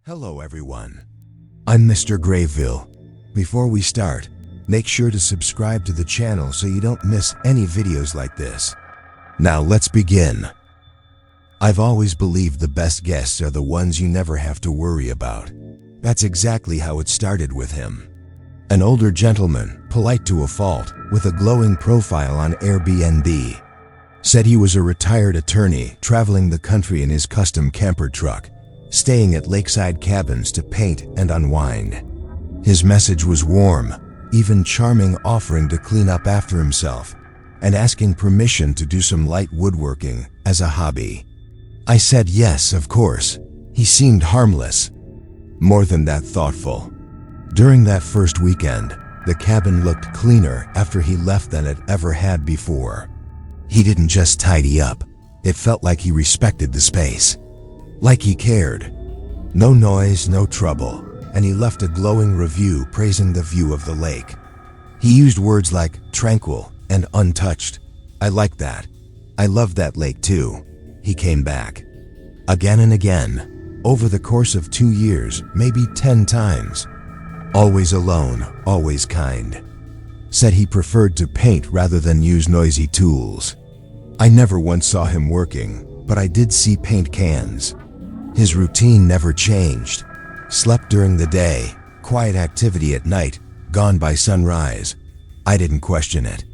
Hello everyone, I'm Mr.Graveveil. Before we start, make sure to subscribe to the channel so you don't miss any videos like this. Now let's begin. I've always believed the best guests are the ones you never have to worry about. That's exactly how it started with him. An older gentleman, polite to a fault, with a glowing profile on Airbnb. Said he was a retired attorney traveling the country in his custom camper truck, staying at lakeside cabins to paint and unwind. His message was warm, even charming, offering to clean up after himself and asking permission to do some light woodworking as a hobby. I said yes, of course. He seemed harmless. More than that, thoughtful. During that first weekend, the cabin looked cleaner after he left than it ever had before. He didn't just tidy up. It felt like he respected the space. Like he cared. No noise, no trouble, and he left a glowing review praising the view of the lake. He used words like tranquil and untouched. I liked that. I loved that lake too. He came back. Again and again, over the course of 2 years, maybe 10 times. Always alone, always kind. Said he preferred to paint rather than use noisy tools. I never once saw him working, but I did see paint cans. His routine never changed. Slept during the day, quiet activity at night, gone by sunrise. I didn't question it.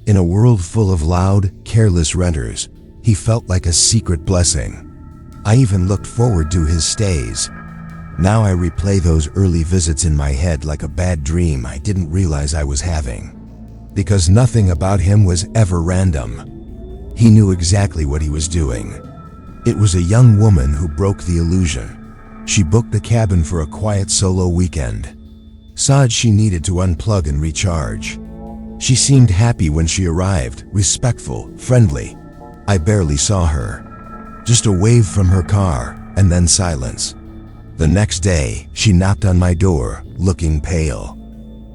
In a world full of loud, careless renters, he felt like a secret blessing. I even looked forward to his stays. Now I replay those early visits in my head like a bad dream I didn't realize I was having. Because nothing about him was ever random. He knew exactly what he was doing. It was a young woman who broke the illusion. She booked the cabin for a quiet solo weekend. Said she needed to unplug and recharge. She seemed happy when she arrived, respectful, friendly. I barely saw her. Just a wave from her car, and then silence. The next day, she knocked on my door, looking pale.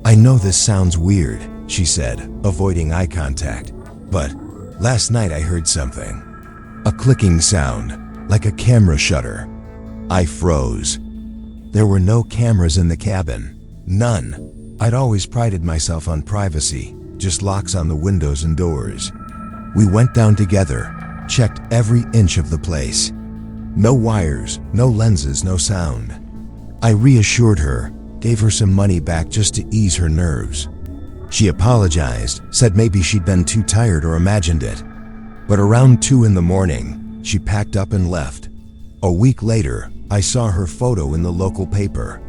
I know this sounds weird, she said, avoiding eye contact, but last night I heard something. A clicking sound, like a camera shutter. I froze. There were no cameras in the cabin. None. I'd always prided myself on privacy, just locks on the windows and doors. We went down together, checked every inch of the place. No wires, no lenses, no sound. I reassured her, gave her some money back just to ease her nerves. She apologized, said maybe she'd been too tired or imagined it. But around 2 in the morning, she packed up and left. A week later, I saw her photo in the local paper.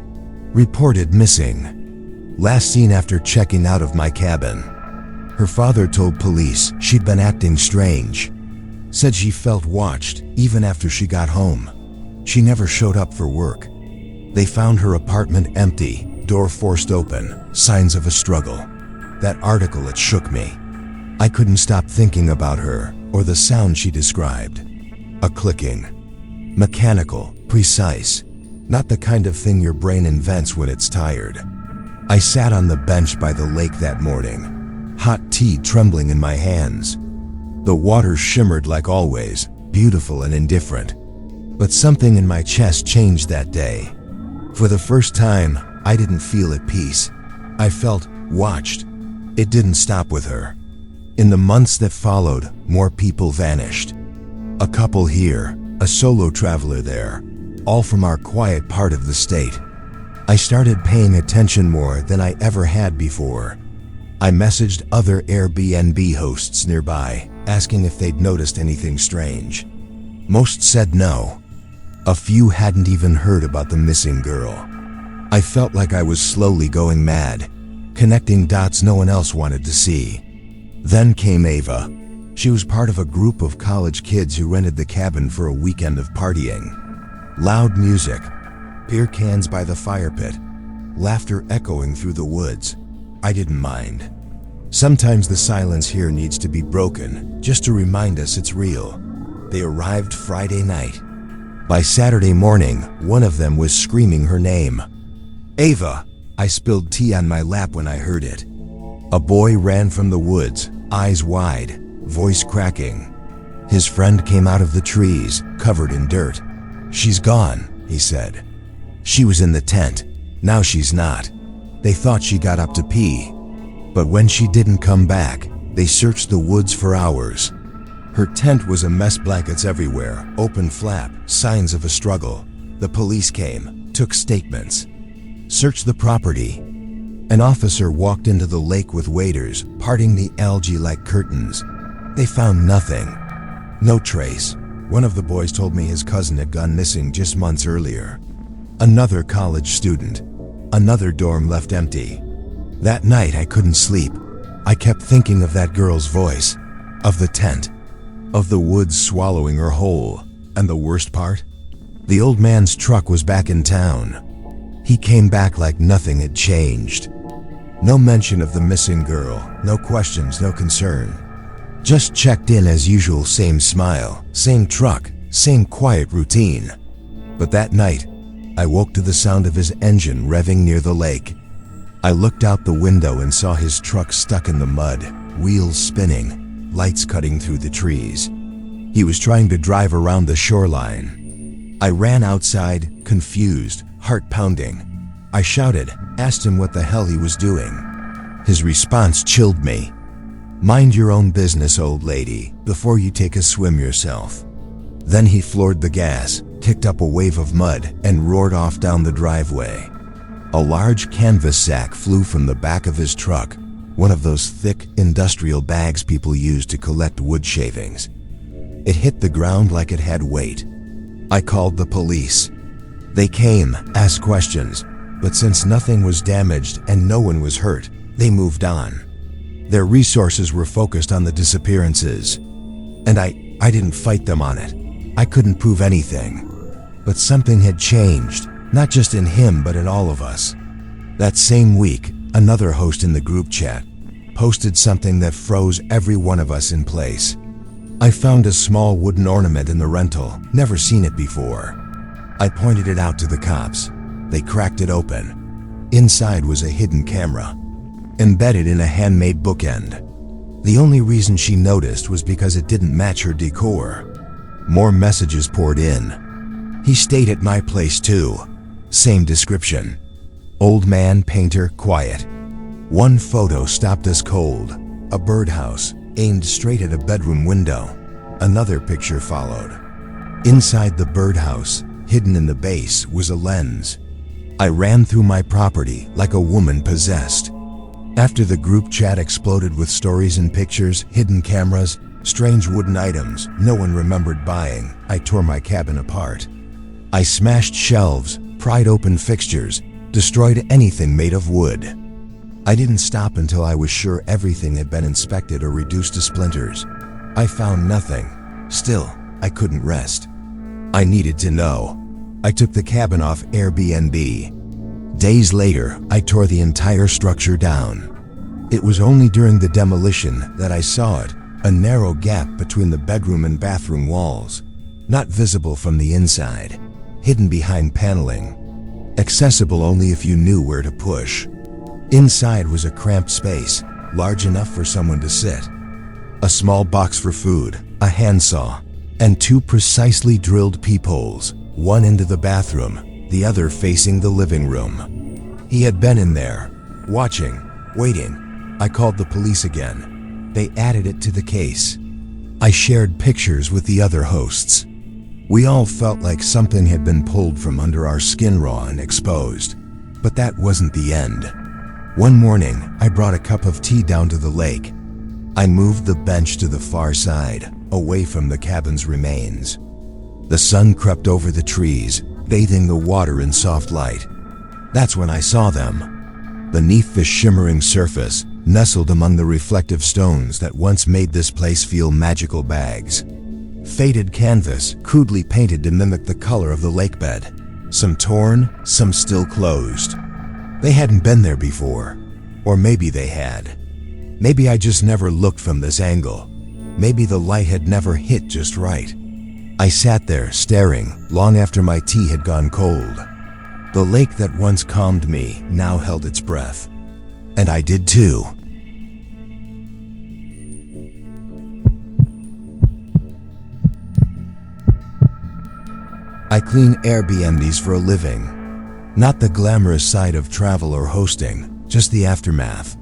Reported missing. Last seen after checking out of my cabin. Her father told police she'd been acting strange. Said she felt watched even after she got home. She never showed up for work. They found her apartment empty, door forced open, signs of a struggle. That article, it shook me. I couldn't stop thinking about her or the sound she described. A clicking. Mechanical, precise. Not the kind of thing your brain invents when it's tired. I sat on the bench by the lake that morning, hot tea trembling in my hands. The water shimmered like always, beautiful and indifferent. But something in my chest changed that day. For the first time, I didn't feel at peace. I felt watched. It didn't stop with her. In the months that followed, more people vanished. A couple here, a solo traveler there, all from our quiet part of the state. I started paying attention more than I ever had before. I messaged other Airbnb hosts nearby, asking if they'd noticed anything strange. Most said no. A few hadn't even heard about the missing girl. I felt like I was slowly going mad, connecting dots no one else wanted to see. Then came Ava. She was part of a group of college kids who rented the cabin for a weekend of partying. Loud music, beer cans by the fire pit, laughter echoing through the woods. I didn't mind. Sometimes the silence here needs to be broken, just to remind us it's real. They arrived Friday night. By Saturday morning, one of them was screaming her name. Ava! I spilled tea on my lap when I heard it. A boy ran from the woods, eyes wide, voice cracking. His friend came out of the trees, covered in dirt. She's gone, he said. She was in the tent. Now she's not. They thought she got up to pee. But when she didn't come back, they searched the woods for hours. Her tent was a mess, blankets everywhere, open flap, signs of a struggle. The police came, took statements, searched the property. An officer walked into the lake with waders, parting the algae like curtains. They found nothing. No trace. One of the boys told me his cousin had gone missing just months earlier. Another college student. Another dorm left empty. That night I couldn't sleep. I kept thinking of that girl's voice, of the tent, of the woods swallowing her whole. And the worst part? The old man's truck was back in town. He came back like nothing had changed. No mention of the missing girl, no questions, no concern. Just checked in as usual, same smile, same truck, same quiet routine. But that night, I woke to the sound of his engine revving near the lake. I looked out the window and saw his truck stuck in the mud, wheels spinning, lights cutting through the trees. He was trying to drive around the shoreline. I ran outside, confused, heart pounding. I shouted, asked him what the hell he was doing. His response chilled me. "Mind your own business, old lady, before you take a swim yourself." Then he floored the gas, kicked up a wave of mud, and roared off down the driveway. A large canvas sack flew from the back of his truck, one of those thick industrial bags people use to collect wood shavings. It hit the ground like it had weight. I called the police. They came, asked questions, but since nothing was damaged and no one was hurt, they moved on. Their resources were focused on the disappearances. And I didn't fight them on it. I couldn't prove anything. But something had changed, not just in him but in all of us. That same week, another host in the group chat posted something that froze every one of us in place. I found a small wooden ornament in the rental, never seen it before. I pointed it out to the cops. They cracked it open. Inside was a hidden camera, embedded in a handmade bookend. The only reason she noticed was because it didn't match her decor. More messages poured in. "He stayed at my place too." Same description. Old man, painter, quiet. One photo stopped us cold. A birdhouse, aimed straight at a bedroom window. Another picture followed. Inside the birdhouse, hidden in the base, was a lens. I ran through my property like a woman possessed. After the group chat exploded with stories and pictures, hidden cameras, strange wooden items no one remembered buying, I tore my cabin apart. I smashed shelves, pried open fixtures, destroyed anything made of wood. I didn't stop until I was sure everything had been inspected or reduced to splinters. I found nothing. Still, I couldn't rest. I needed to know. I took the cabin off Airbnb. Days later, I tore the entire structure down. It was only during the demolition that I saw it, a narrow gap between the bedroom and bathroom walls, not visible from the inside, hidden behind paneling, accessible only if you knew where to push. Inside was a cramped space, large enough for someone to sit. A small box for food, a handsaw, and two precisely drilled peepholes, one into the bathroom, the other facing the living room. He had been in there, watching, waiting. I called the police again. They added it to the case. I shared pictures with the other hosts. We all felt like something had been pulled from under our skin raw and exposed. But that wasn't the end. One morning, I brought a cup of tea down to the lake. I moved the bench to the far side, away from the cabin's remains. The sun crept over the trees, bathing the water in soft light. That's when I saw them. Beneath the shimmering surface, nestled among the reflective stones that once made this place feel magical bags. Faded canvas, crudely painted to mimic the color of the lake bed. Some torn, some still closed. They hadn't been there before. Or maybe they had. Maybe I just never looked from this angle. Maybe the light had never hit just right. I sat there, staring, long after my tea had gone cold. The lake that once calmed me now held its breath. And I did too. I clean Airbnbs for a living. Not the glamorous side of travel or hosting, just the aftermath.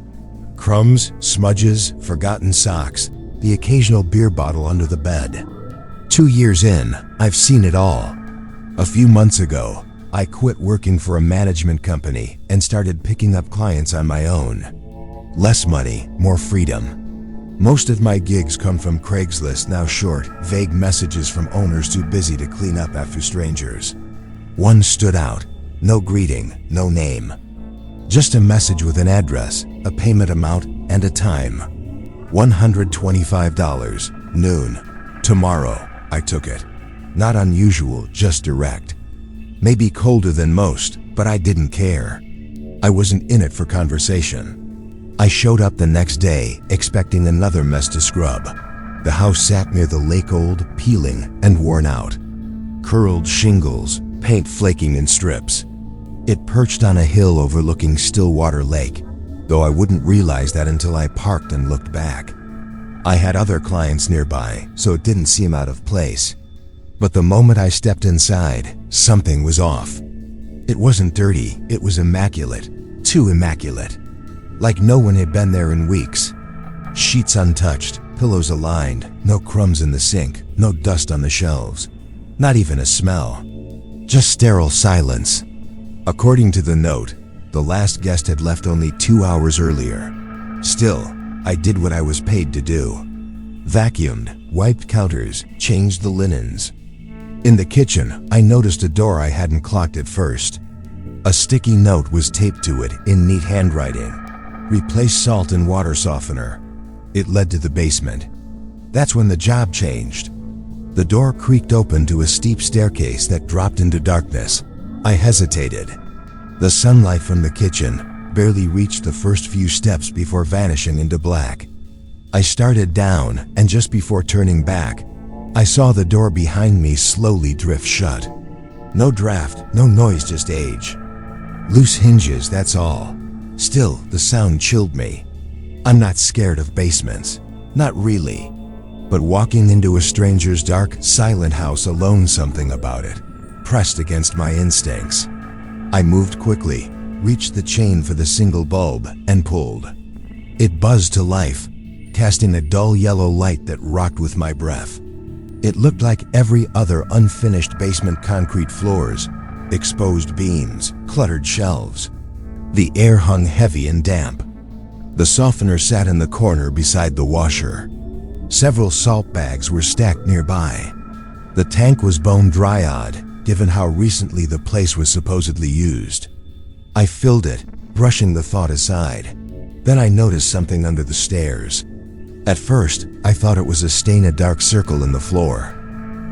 Crumbs, smudges, forgotten socks, the occasional beer bottle under the bed. 2 years in, I've seen it all. A few months ago, I quit working for a management company and started picking up clients on my own. Less money, more freedom. Most of my gigs come from Craigslist, now short, vague messages from owners too busy to clean up after strangers. One stood out. No greeting, no name. Just a message with an address, a payment amount, and a time. $125, noon. Tomorrow. I took it. Not unusual, just direct. Maybe colder than most, but I didn't care. I wasn't in it for conversation. I showed up the next day, expecting another mess to scrub. The house sat near the lake, old, peeling, and worn out. Curled shingles, paint flaking in strips. It perched on a hill overlooking Stillwater Lake, though I wouldn't realize that until I parked and looked back. I had other clients nearby, so it didn't seem out of place. But the moment I stepped inside, something was off. It wasn't dirty, it was immaculate. Too immaculate. Like no one had been there in weeks. Sheets untouched, pillows aligned, no crumbs in the sink, no dust on the shelves. Not even a smell. Just sterile silence. According to the note, the last guest had left only 2 hours earlier. Still, I did what I was paid to do. Vacuumed, wiped counters, changed the linens. In the kitchen, I noticed a door I hadn't clocked at first. A sticky note was taped to it in neat handwriting. Replace salt and water softener. It led to the basement. That's when the job changed. The door creaked open to a steep staircase that dropped into darkness. I hesitated. The sunlight from the kitchen barely reached the first few steps before vanishing into black. I started down, and just before turning back, I saw the door behind me slowly drift shut. No draft, no noise, just age. Loose hinges, that's all. Still, the sound chilled me. I'm not scared of basements. Not really. But walking into a stranger's dark, silent house alone, something about it pressed against my instincts. I moved quickly, reached the chain for the single bulb, and pulled. It buzzed to life, casting a dull yellow light that rocked with my breath. It looked like every other unfinished basement: concrete floors, exposed beams, cluttered shelves. The air hung heavy and damp. The softener sat in the corner beside the washer. Several salt bags were stacked nearby. The tank was bone dry-odd, given how recently the place was supposedly used. I filled it, brushing the thought aside. Then I noticed something under the stairs. At first, I thought it was a stain, a dark circle in the floor.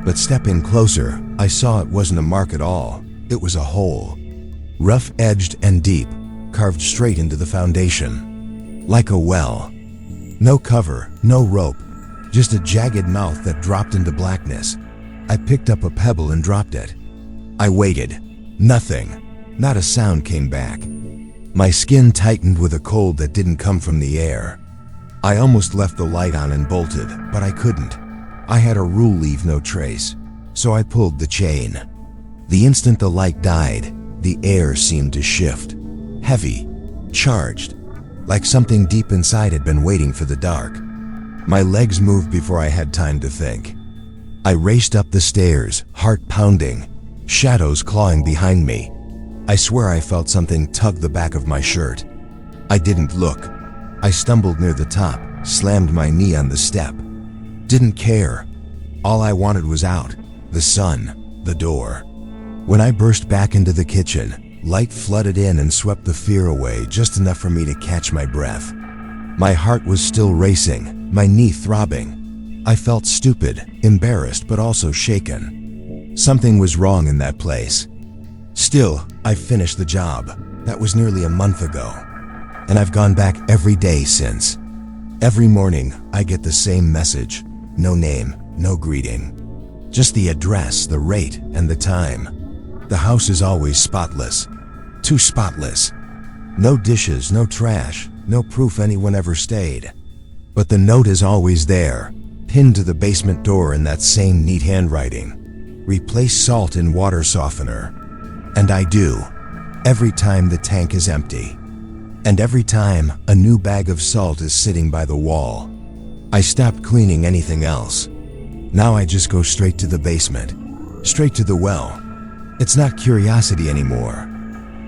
But stepping closer, I saw it wasn't a mark at all. It was a hole. Rough-edged and deep, carved straight into the foundation. Like a well. No cover, no rope, just a jagged mouth that dropped into blackness. I picked up a pebble and dropped it. I waited. Nothing. Not a sound came back. My skin tightened with a cold that didn't come from the air. I almost left the light on and bolted, but I couldn't. I had a rule: leave no trace. So I pulled the chain. The instant the light died, the air seemed to shift. Heavy. Charged. Like something deep inside had been waiting for the dark. My legs moved before I had time to think. I raced up the stairs, heart pounding. Shadows clawing behind me. I swear I felt something tug the back of my shirt. I didn't look. I stumbled near the top, slammed my knee on the step. Didn't care. All I wanted was out. The sun. The door. When I burst back into the kitchen, light flooded in and swept the fear away, just enough for me to catch my breath. My heart was still racing, my knee throbbing. I felt stupid, embarrassed, but also shaken. Something was wrong in that place. Still, I finished the job. That was nearly a month ago. And I've gone back every day since. Every morning, I get the same message. No name, no greeting. Just the address, the rate, and the time. The house is always spotless. Too spotless. No dishes, no trash, no proof anyone ever stayed. But the note is always there, pinned to the basement door in that same neat handwriting. Replace salt in water softener. And I do. every time the tank is empty, and every time a new bag of salt is sitting by the wall. I stopped cleaning anything else. Now I just go straight to the basement, straight to the well. It's not curiosity anymore.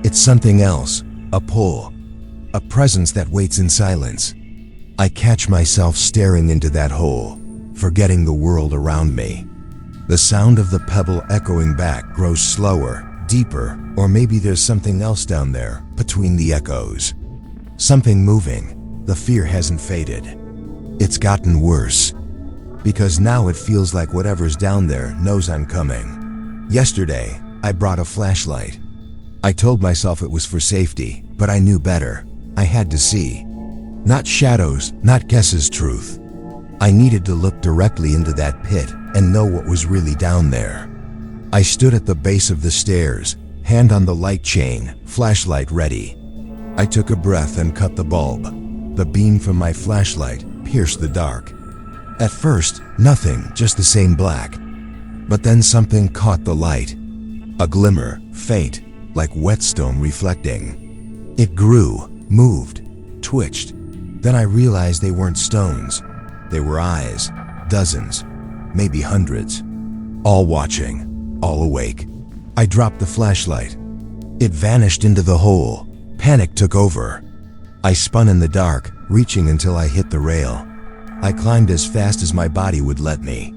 It's something else, a pull, a presence that waits in silence. I catch myself staring into that hole, forgetting the world around me. The sound of the pebble echoing back grows slower, deeper, or maybe there's something else down there between the echoes. Something moving. The fear hasn't faded. It's gotten worse. Because now it feels like whatever's down there knows I'm coming. Yesterday, I brought a flashlight. I told myself it was for safety, but I knew better. I had to see. Not shadows, not guesses, truth. I needed to look directly into that pit and know what was really down there. I stood at the base of the stairs, hand on the light chain, flashlight ready. I took a breath and cut the bulb. The beam from my flashlight pierced the dark. At first, nothing, just the same black. But then something caught the light. A glimmer, faint, like whetstone reflecting. It grew, moved, twitched. Then I realized they weren't stones. They were eyes, dozens, maybe hundreds. All watching, all awake. I dropped the flashlight. It vanished into the hole. Panic took over. I spun in the dark, reaching until I hit the rail. I climbed as fast as my body would let me.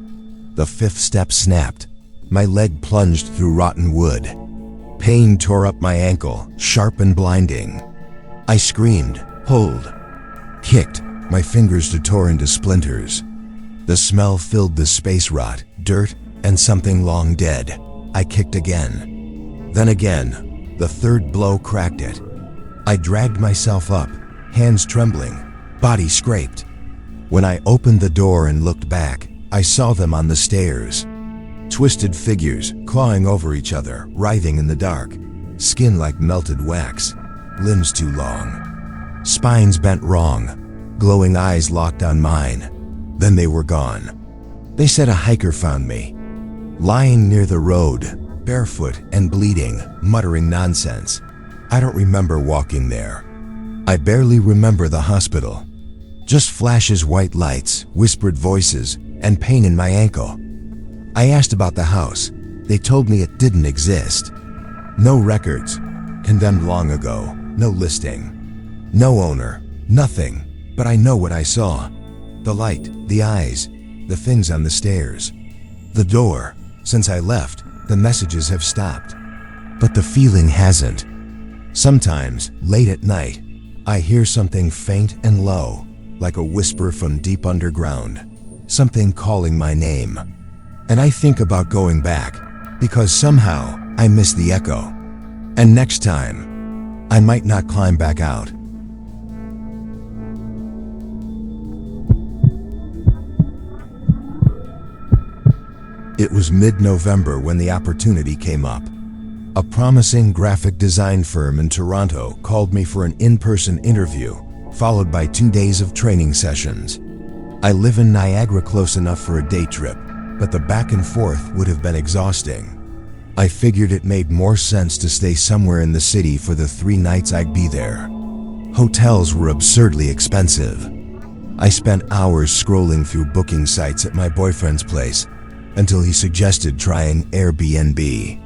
The fifth step snapped. My leg plunged through rotten wood. Pain tore up my ankle, sharp and blinding. I screamed, pulled, kicked. My fingers tore into splinters. The smell filled the space rot, dirt, and something long dead. I kicked again. Then again. The third blow cracked it. I dragged myself up, hands trembling, body scraped. When I opened the door and looked back, I saw them on the stairs. Twisted figures, clawing over each other, writhing in the dark. Skin like melted wax, limbs too long. Spines bent wrong, glowing eyes locked on mine. Then they were gone. They said a hiker found me, lying near the road, barefoot and bleeding, muttering nonsense. I don't remember walking there. I barely remember the hospital. Just flashes, white lights, whispered voices, and pain in my ankle. I asked about the house. They told me it didn't exist. No records. Condemned long ago. No listing. No owner. Nothing. But I know what I saw. The light, the eyes, the things on the stairs. The door. Since I left, the messages have stopped. But the feeling hasn't. Sometimes, late at night, I hear something faint and low, like a whisper from deep underground. Something calling my name. And I think about going back, because somehow I miss the echo. And next time, I might not climb back out. It was mid-November when the opportunity came up. A promising graphic design firm in Toronto called me for an in-person interview, followed by 2 days of training sessions. I live in Niagara, close enough for a day trip, but the back and forth would have been exhausting. I figured it made more sense to stay somewhere in the city for the 3 nights I'd be there. Hotels were absurdly expensive. I spent hours scrolling through booking sites at my boyfriend's place until he suggested trying Airbnb.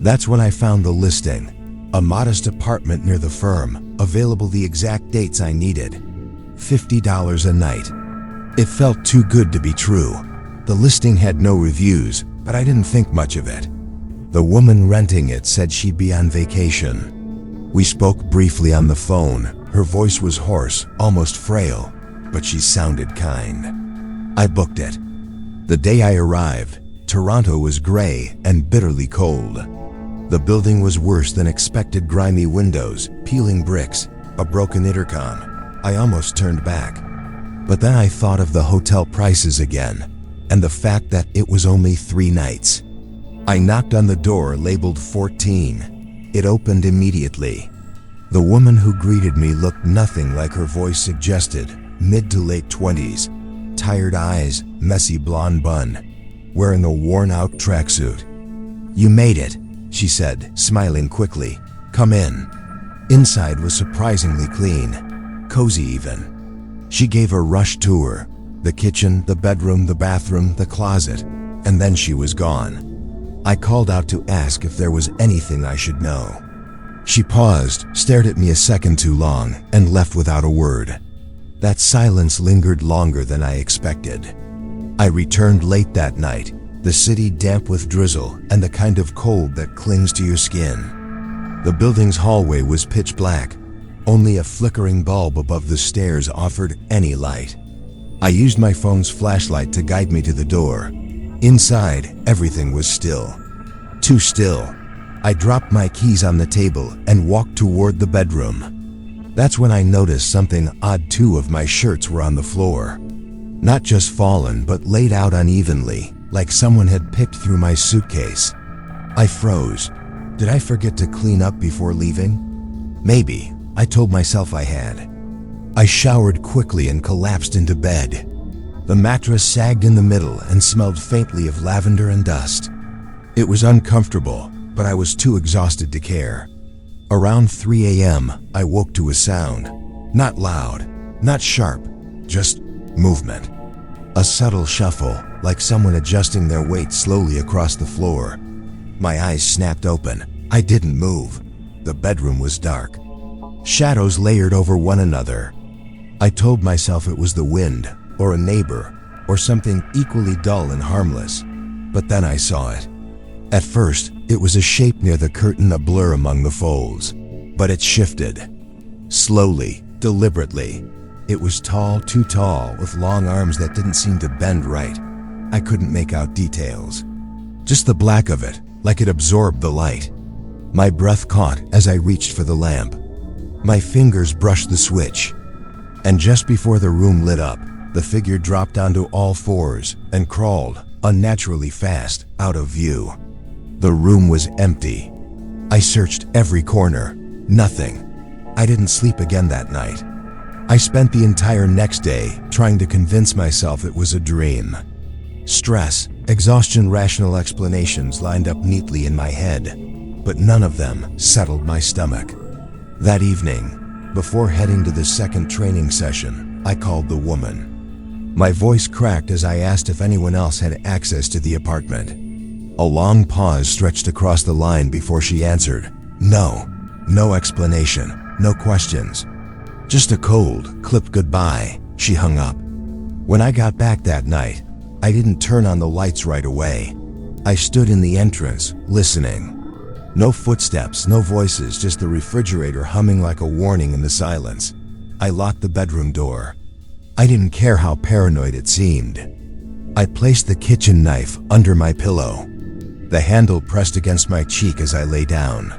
That's when I found the listing. A modest apartment near the firm, available the exact dates I needed. $50 a night. It felt too good to be true. The listing had no reviews, but I didn't think much of it. The woman renting it said she'd be on vacation. We spoke briefly on the phone. Her voice was hoarse, almost frail, but she sounded kind. I booked it. The day I arrived, Toronto was gray and bitterly cold. The building was worse than expected. Grimy windows, peeling bricks, a broken intercom. I almost turned back. But then I thought of the hotel prices again, and the fact that it was only 3 nights. I knocked on the door labeled 14. It opened immediately. The woman who greeted me looked nothing like her voice suggested, mid to late 20s. Tired eyes, messy blonde bun, wearing a worn-out tracksuit. "You made it," she said, smiling quickly. "Come in." Inside was surprisingly clean, cozy even. She gave a rush tour: the kitchen, the bedroom, the bathroom, the closet, and then she was gone. I called out to ask if there was anything I should know. She paused, stared at me a second too long, and left without a word. That silence lingered longer than I expected. I returned late that night, the city damp with drizzle and the kind of cold that clings to your skin. The building's hallway was pitch black. Only a flickering bulb above the stairs offered any light. I used my phone's flashlight to guide me to the door. Inside, everything was still. Too still. I dropped my keys on the table and walked toward the bedroom. That's when I noticed something odd. Two of my shirts were on the floor. Not just fallen, but laid out unevenly, like someone had picked through my suitcase. I froze. Did I forget to clean up before leaving? Maybe. I told myself I had. I showered quickly and collapsed into bed. The mattress sagged in the middle and smelled faintly of lavender and dust. It was uncomfortable, but I was too exhausted to care. Around 3 a.m., I woke to a sound. Not loud, not sharp, just movement. A subtle shuffle, like someone adjusting their weight slowly across the floor. My eyes snapped open. I didn't move. The bedroom was dark. Shadows layered over one another. I told myself it was the wind, or a neighbor, or something equally dull and harmless. But then I saw it. At first, it was a shape near the curtain, a blur among the folds. But it shifted. Slowly, deliberately. It was tall, too tall, with long arms that didn't seem to bend right. I couldn't make out details. Just the black of it, like it absorbed the light. My breath caught as I reached for the lamp. My fingers brushed the switch. And just before the room lit up, the figure dropped onto all fours and crawled, unnaturally fast, out of view. The room was empty. I searched every corner. Nothing. I didn't sleep again that night. I spent the entire next day trying to convince myself it was a dream. Stress, exhaustion, rational explanations lined up neatly in my head, but none of them settled my stomach. That evening, before heading to the second training session, I called the woman. My voice cracked as I asked if anyone else had access to the apartment. A long pause stretched across the line before she answered. No. No explanation. No questions. Just a cold, clipped goodbye. She hung up. When I got back that night, I didn't turn on the lights right away. I stood in the entrance, listening. No footsteps, no voices, just the refrigerator humming like a warning in the silence. I locked the bedroom door. I didn't care how paranoid it seemed. I placed the kitchen knife under my pillow. The handle pressed against my cheek as I lay down.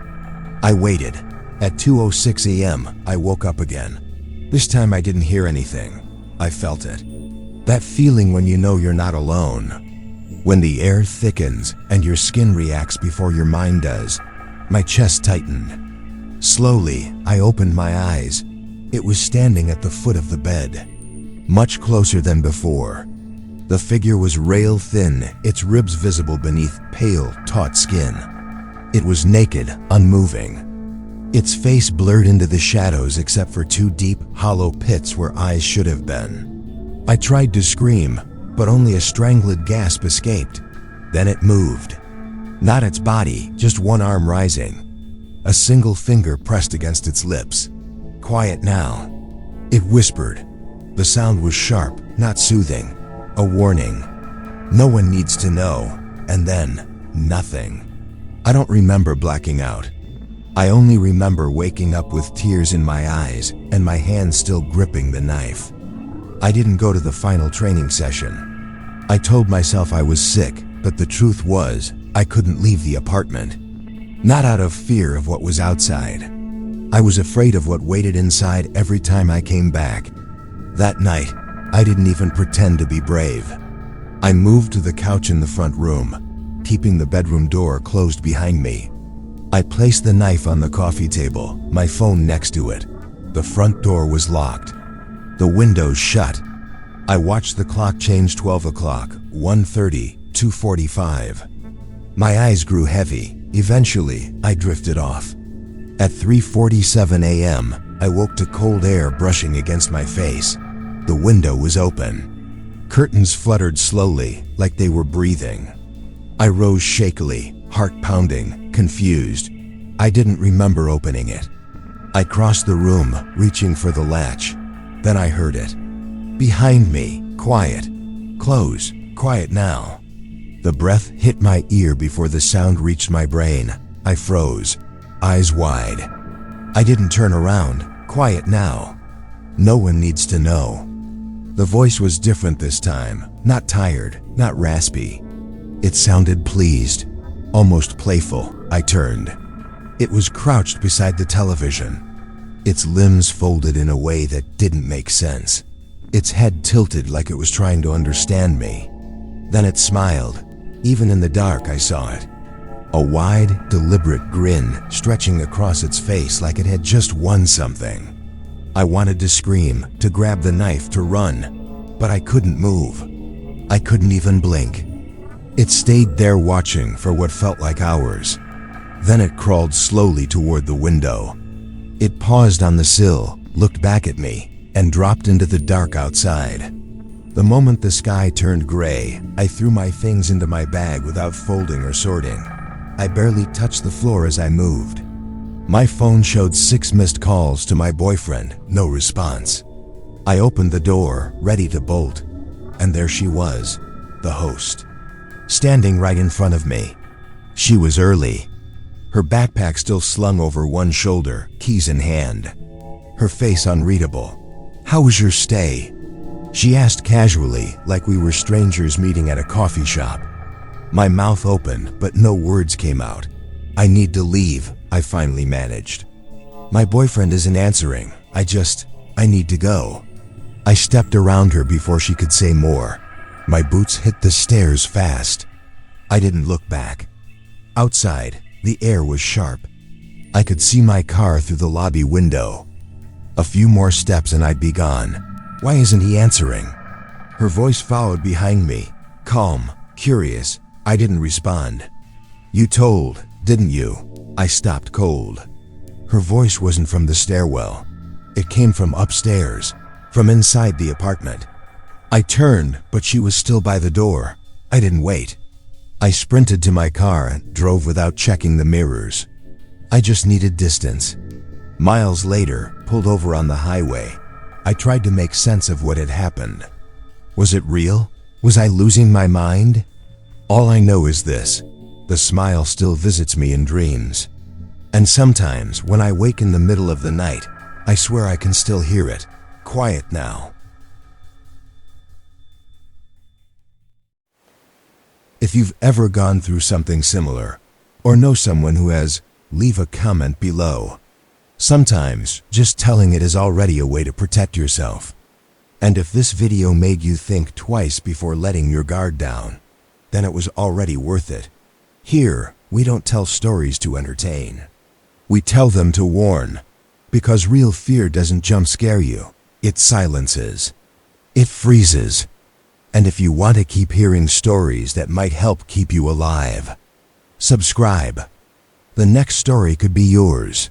I waited. At 2:06 a.m., I woke up again. This time I didn't hear anything. I felt it. That feeling when you know you're not alone. When the air thickens and your skin reacts before your mind does. My chest tightened. Slowly, I opened my eyes. It was standing at the foot of the bed. Much closer than before. The figure was rail thin, its ribs visible beneath pale, taut skin. It was naked, unmoving. Its face blurred into the shadows except for two deep, hollow pits where eyes should have been. I tried to scream, but only a strangled gasp escaped. Then it moved. Not its body, just one arm rising. A single finger pressed against its lips. Quiet now. It whispered. The sound was sharp, not soothing. A warning. No one needs to know. And then, nothing. I don't remember blacking out. I only remember waking up with tears in my eyes and my hand still gripping the knife. I didn't go to the final training session. I told myself I was sick, but the truth was, I couldn't leave the apartment. Not out of fear of what was outside. I was afraid of what waited inside every time I came back. That night, I didn't even pretend to be brave. I moved to the couch in the front room, keeping the bedroom door closed behind me. I placed the knife on the coffee table, my phone next to it. The front door was locked. The windows shut. I watched the clock change. 12 o'clock, 1:30, 2:45. My eyes grew heavy. Eventually, I drifted off. At 3:47 a.m., I woke to cold air brushing against my face. The window was open. Curtains fluttered slowly, like they were breathing. I rose shakily, heart pounding, confused. I didn't remember opening it. I crossed the room, reaching for the latch. Then I heard it. Behind me, quiet. Close, quiet now. The breath hit my ear before the sound reached my brain. I froze, eyes wide. I didn't turn around. Quiet now. No one needs to know. The voice was different this time, not tired, not raspy. It sounded pleased, almost playful. I turned. It was crouched beside the television, its limbs folded in a way that didn't make sense. Its head tilted like it was trying to understand me. Then it smiled. Even in the dark, I saw it. A wide, deliberate grin stretching across its face like it had just won something. I wanted to scream, to grab the knife, to run, but I couldn't move. I couldn't even blink. It stayed there watching for what felt like hours. Then it crawled slowly toward the window. It paused on the sill, looked back at me, and dropped into the dark outside. The moment the sky turned gray, I threw my things into my bag without folding or sorting. I barely touched the floor as I moved. My phone showed 6 missed calls to my boyfriend, no response. I opened the door, ready to bolt, and there she was, the host, standing right in front of me. She was early, her backpack still slung over one shoulder, keys in hand. Her face unreadable. "How was your stay?" she asked casually, like we were strangers meeting at a coffee shop. My mouth opened, but no words came out. "I need to leave," I finally managed. "My boyfriend isn't answering. I need to go." I stepped around her before she could say more. My boots hit the stairs fast. I didn't look back. Outside, the air was sharp. I could see my car through the lobby window. A few more steps and I'd be gone. "Why isn't he answering?" Her voice followed behind me, calm, curious. I didn't respond. "You told, didn't you?" I stopped cold. Her voice wasn't from the stairwell. It came from upstairs, from inside the apartment. I turned, but she was still by the door. I didn't wait. I sprinted to my car and drove without checking the mirrors. I just needed distance. Miles later, pulled over on the highway. I tried to make sense of what had happened. Was it real? Was I losing my mind? All I know is this: the smile still visits me in dreams. And sometimes, when I wake in the middle of the night, I swear I can still hear it. Quiet now. If you've ever gone through something similar, or know someone who has, leave a comment below. Sometimes, just telling it is already a way to protect yourself. And if this video made you think twice before letting your guard down, then it was already worth it. Here, we don't tell stories to entertain. We tell them to warn, because real fear doesn't jump scare you. It silences. It freezes. And if you want to keep hearing stories that might help keep you alive, subscribe. The next story could be yours.